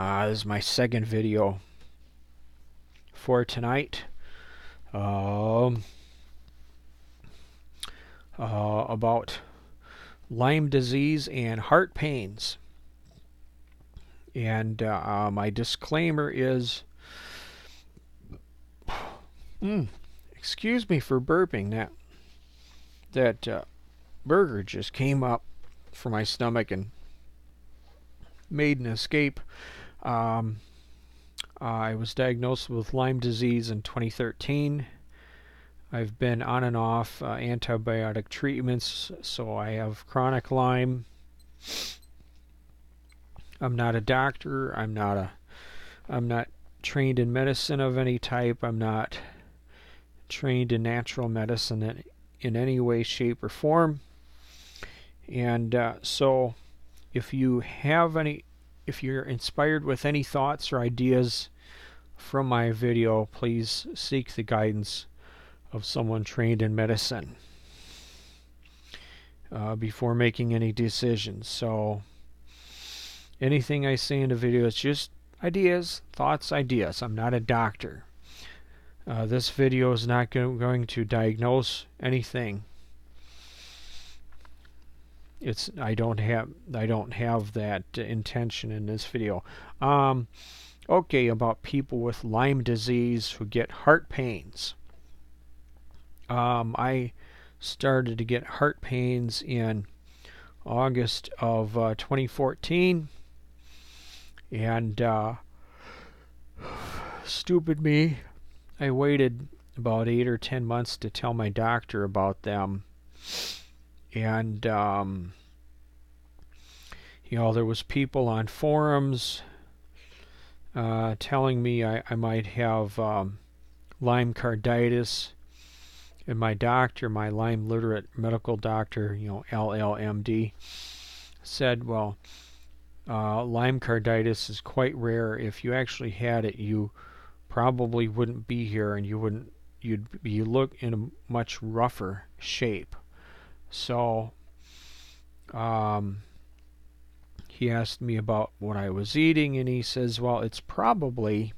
This is my second video for tonight about Lyme disease and heart pains. And my disclaimer is, excuse me for burping. That burger just came up from my stomach and made an escape. I was diagnosed with Lyme disease in 2013. I've been on and off antibiotic treatments, so I have chronic Lyme. I'm not a doctor. I'm not trained in medicine of any type. I'm not trained in natural medicine in any way, shape, or form. And so if you're inspired with any thoughts or ideas from my video, please seek the guidance of someone trained in medicine before making any decisions. So anything I say in the video is just ideas, thoughts, ideas. I'm not a doctor. This video is not going to diagnose anything. I don't have that intention in this video. Okay, about people with Lyme disease who get heart pains. I started to get heart pains in August of 2014, and stupid me, I waited about 8 or 10 months to tell my doctor about them. And there was people on forums telling me I might have Lyme carditis, and my doctor, my Lyme literate medical doctor, LLMD, said, well, Lyme carditis is quite rare. If you actually had it, you probably wouldn't be here, and you'd look in a much rougher shape. So he asked me about what I was eating, and he says, well, it's probably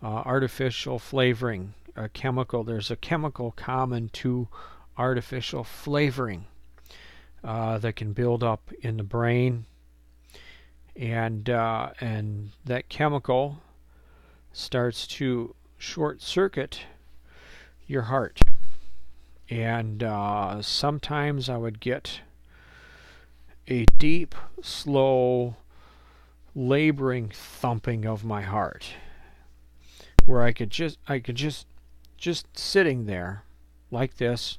artificial flavoring, a chemical. There's a chemical common to artificial flavoring that can build up in the brain, and that chemical starts to short circuit your heart. And sometimes I would get a deep, slow, laboring thumping of my heart, where I could just sitting there like this,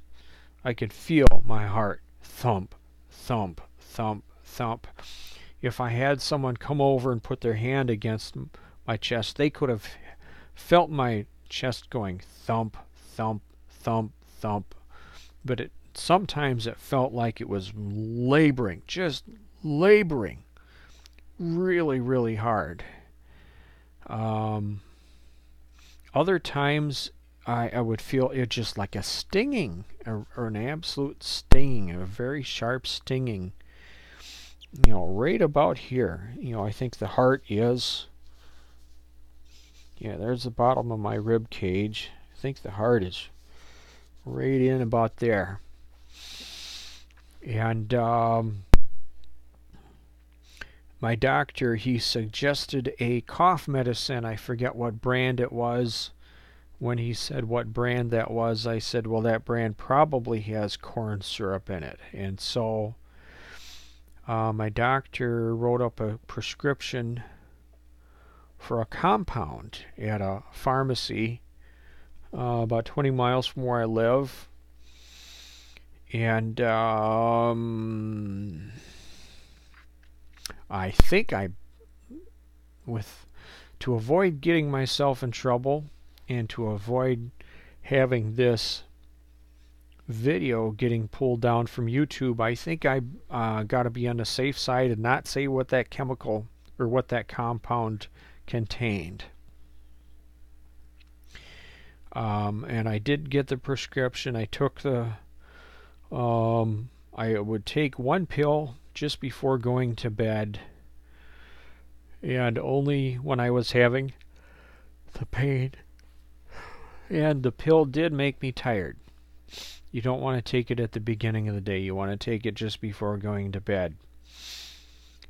I could feel my heart thump, thump, thump, thump. If I had someone come over and put their hand against my chest, they could have felt my chest going thump, thump, thump, thump. But sometimes it felt like it was laboring, just laboring really, really hard. Other times I would feel it just like a stinging, or an absolute stinging, a very sharp stinging, right about here. I think the heart is, there's the bottom of my rib cage. I think the heart is right in about there. And my doctor, he suggested a cough medicine. I forget what brand it was. When he said what brand that was, I said, well, that brand probably has corn syrup in it. And so my doctor wrote up a prescription for a compound at a pharmacy about 20 miles from where I live. And I think to avoid getting myself in trouble and to avoid having this video getting pulled down from YouTube, I think I got to be on the safe side and not say what that chemical or what that compound contained. And I did get the prescription. I took I would take one pill just before going to bed, and only when I was having the pain. And the pill did make me tired. You don't want to take it at the beginning of the day. You want to take it just before going to bed.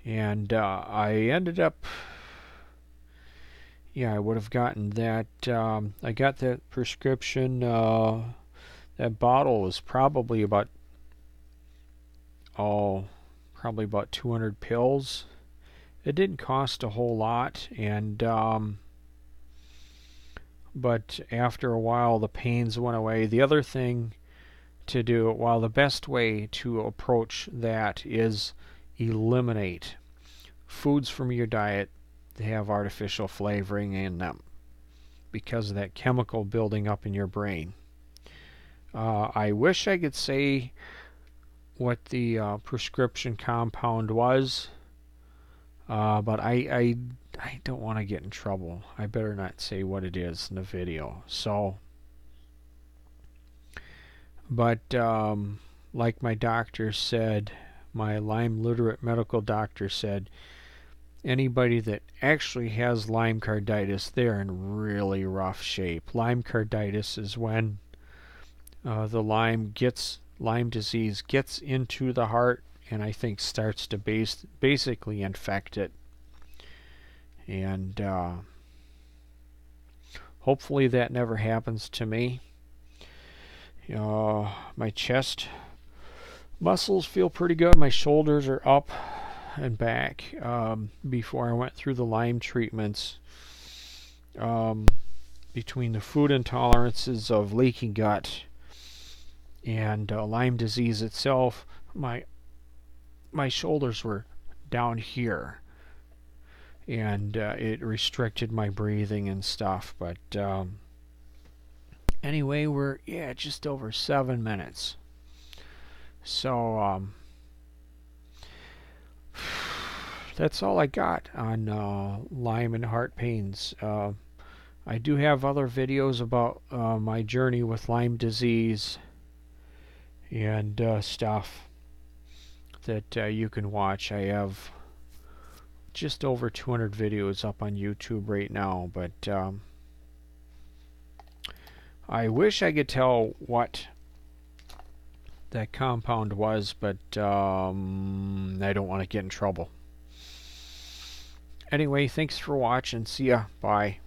And I ended up, yeah, I would have gotten that. I got that prescription. That bottle was probably about, probably about 200 pills. It didn't cost a whole lot, and but after a while the pains went away. The other thing to do, while the best way to approach that is eliminate foods from your diet that have artificial flavoring in them because of that chemical building up in your brain. I wish I could say what the prescription compound was, but I don't want to get in trouble. I better not say what it is in the video. So, but like my doctor said, my Lyme literate medical doctor said, anybody that actually has Lyme carditis, they're in really rough shape. Lyme carditis is when the Lyme disease gets into the heart and I think starts to basically infect it. And hopefully that never happens to me. My chest muscles feel pretty good. My shoulders are up and back. Before I went through the Lyme treatments, between the food intolerances of leaky gut and Lyme disease itself, my shoulders were down here, and it restricted my breathing and stuff. But anyway, we're just over 7 minutes. So that's all I got on Lyme and heart pains. I do have other videos about my journey with Lyme disease and stuff that you can watch. I have just over 200 videos up on YouTube right now, but I wish I could tell what that compound was, but I don't want to get in trouble. Anyway, thanks for watching. See ya. Bye.